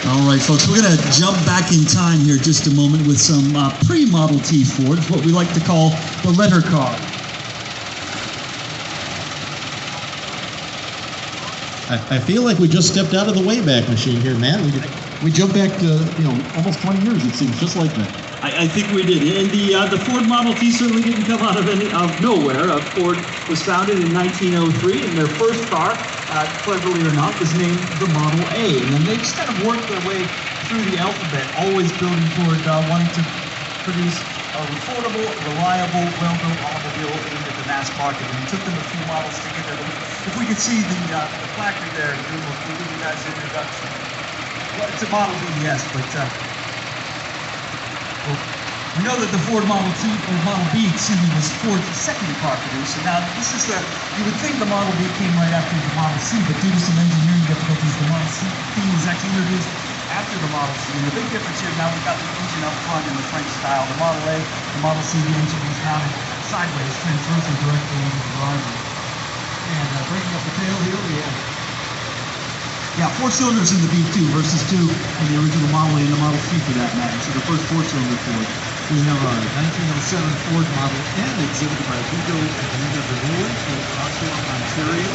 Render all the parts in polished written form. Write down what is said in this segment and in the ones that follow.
All right, folks, we're going to jump back in time here just a moment with some pre-Model T Fords, what we like to call the letter car. I feel like we just stepped out of the Wayback Machine here, Matt. We jumped back to, almost 20 years, it seems, just like that. I think we did. And the Ford Model T certainly didn't come out of nowhere. Ford was founded in 1903, and their first car, cleverly or not, was named the Model A. And then they just kind of worked their way through the alphabet, always building toward wanting to produce a affordable, reliable, well-built automobile aimed at the mass market. And it took them a few models to get there. But if we could see the placard there, we'll give you guys an introduction. Well, it's a Model B, yes, but we know that the Ford Model T, or Model B, was Ford's second car produced. And now this is you would think the Model B came right after the Model C, but due to some engineering difficulties, the Model C was actually introduced after the Model C. And the big difference here, now we've got the engine up front in the French style. The Model A, the Model C, the engine was mounted sideways, transversely directly into the driver. And breaking up the tail here, we have 4 cylinders in the B2 versus 2 in the original Model A and the Model C for that matter. So the first 4-cylinder Ford. We have a 1907 Ford Model N exhibited by Vigo and the new one in Oshawa, Ontario.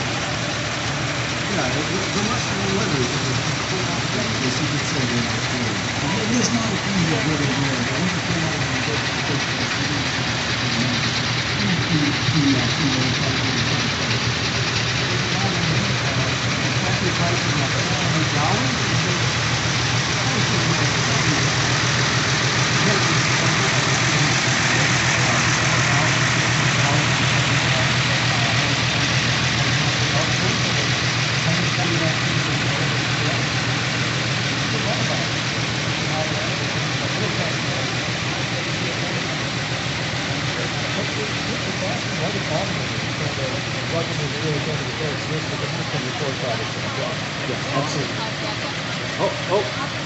Yeah, the Western livery is a full on as you could say in the Ford. It is not a thing that really there. It was a full on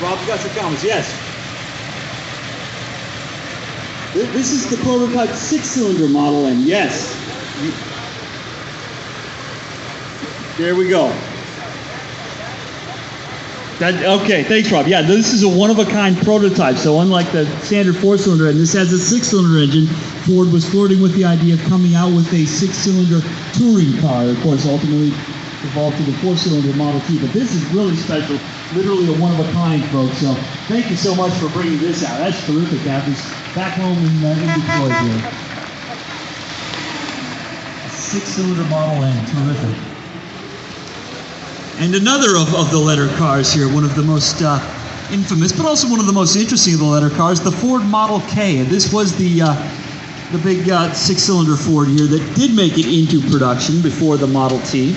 Rob, you got some comments? Yes. This is the prototype 6-cylinder Model N. Yes. There we go. Okay, thanks, Rob. Yeah, this is a one-of-a-kind prototype. So unlike the standard 4-cylinder engine, this has a 6-cylinder engine. Ford was flirting with the idea of coming out with a 6-cylinder touring car. Of course, ultimately evolved to the 4-cylinder Model T. But this is really special, literally a one-of-a-kind, folks. So thank you so much for bringing this out. That's terrific, Kathy. Back home in Detroit here. A 6-cylinder Model N, terrific. And another of the letter cars here, one of the most infamous, but also one of the most interesting of the letter cars, the Ford Model K. And this was the big 6-cylinder Ford here that did make it into production before the Model T.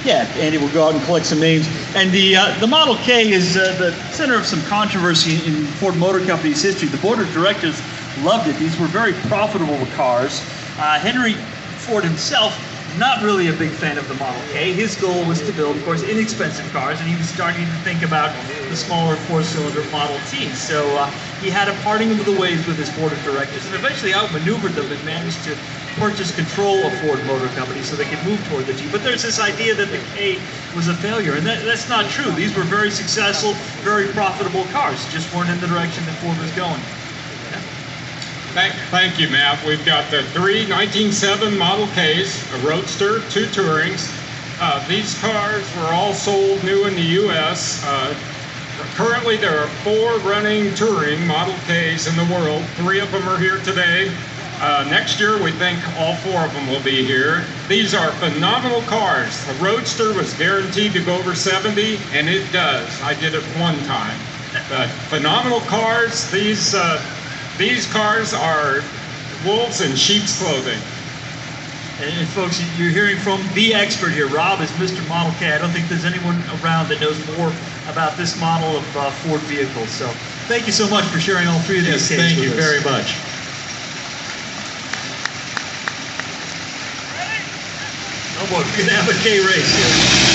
Yeah, Andy will go out and collect some names. And the Model K is the center of some controversy in Ford Motor Company's history. The board of directors loved it. These were very profitable cars. Henry Ford himself, not really a big fan of the Model K. His goal was to build, of course, inexpensive cars, and he was starting to think about the smaller 4-cylinder Model T. So he had a parting of the ways with his board of directors, and eventually outmaneuvered them and managed to purchase control of Ford Motor Company so they could move toward the T. But there's this idea that the K was a failure, and that's not true. These were very successful, very profitable cars, just weren't in the direction that Ford was going. Thank you, Matt. We've got the 3 1907 Model Ks, a Roadster, 2 Tourings. These cars were all sold new in the U.S. Currently, there are 4 running Touring Model Ks in the world. 3 of them are here today. Next year, we think all 4 of them will be here. These are phenomenal cars. The Roadster was guaranteed to go over 70, and it does. I did it one time. But phenomenal cars. These cars are wolves in sheep's clothing. And folks, you're hearing from the expert here. Rob is Mr. Model K. I don't think there's anyone around that knows more about this model of Ford vehicles. So thank you so much for sharing all 3 of these Ks with us. Thank you very much. Oh boy, we're going to have a K race here.